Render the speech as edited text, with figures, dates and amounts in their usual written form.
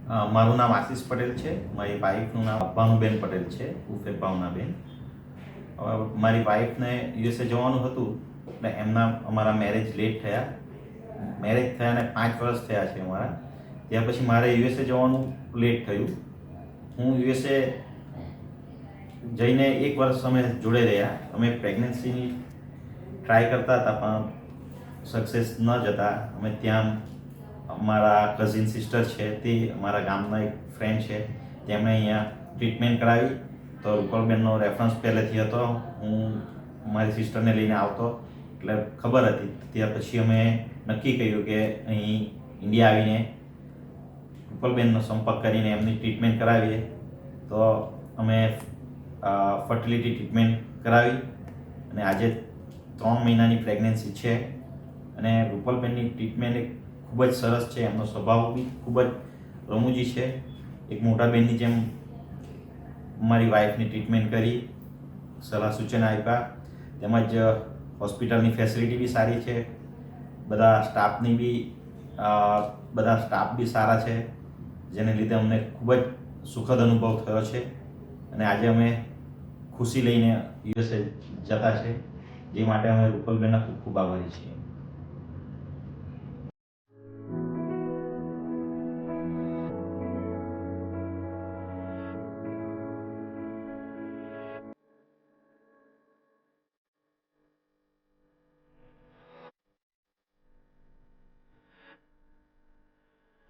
મારું નામ આશીષ પટેલ છે. મારી વાઈફનું નામ ભાનુબેન પટેલ છે, ઉર્ફે ભાવનાબેન. મારી વાઈફને યુએસએ જવાનું હતું એટલે અમારા મેરેજ લેટ થયા. મેરેજ થયાને 5 વર્ષ થયા છે અમારા. ત્યાર પછી મારે યુએસએ જવાનું લેટ થયું. હું યુએસએ જઈને 1 વર્ષ અમે જોડે રહ્યા. અમે પ્રેગ્નન્સીની ટ્રાય કરતા હતા પણ સક્સેસ ન જતા અમે ત્યાં અમારા કઝિન સિસ્ટર છે, તે અમારા ગામના એક ફ્રેન્ડ છે, તેમણે અહીંયા ટ્રીટમેન્ટ કરાવી. તો રૂપલબેનનો રેફરન્સ પહેલેથી હતો. હું મારી સિસ્ટરને લઈને આવતો એટલે ખબર હતી. ત્યાર પછી અમે નક્કી કર્યું કે અહીં ઇન્ડિયા આવીને રૂપલબેનનો સંપર્ક કરીને એમની ટ્રીટમેન્ટ કરાવીએ. તો અમે ફર્ટિલિટી ટ્રીટમેન્ટ કરાવી અને આજે 3 મહિનાની પ્રેગ્નન્સી છે. અને રૂપલબેનની ટ્રીટમેન્ટ ખૂબ જ સરસ છે. એમનો સ્વભાવ બી ખૂબ જ રમૂજી છે. એક મોટા બેનની જેમ મારી વાઈફની ટ્રીટમેન્ટ કરી, સલાહ સૂચન આપ્યા. તેમજ હોસ્પિટલની ફેસિલિટી બી સારી છે. બધા સ્ટાફ બી સારા છે, જેને લીધે અમને ખૂબ જ સુખદ અનુભવ થયો છે. અને આજે અમે ખુશી લઈને યુએસએ જતા છે, જે માટે અમે રૂપલબેનના ખૂબ ખૂબ આભારી છીએ.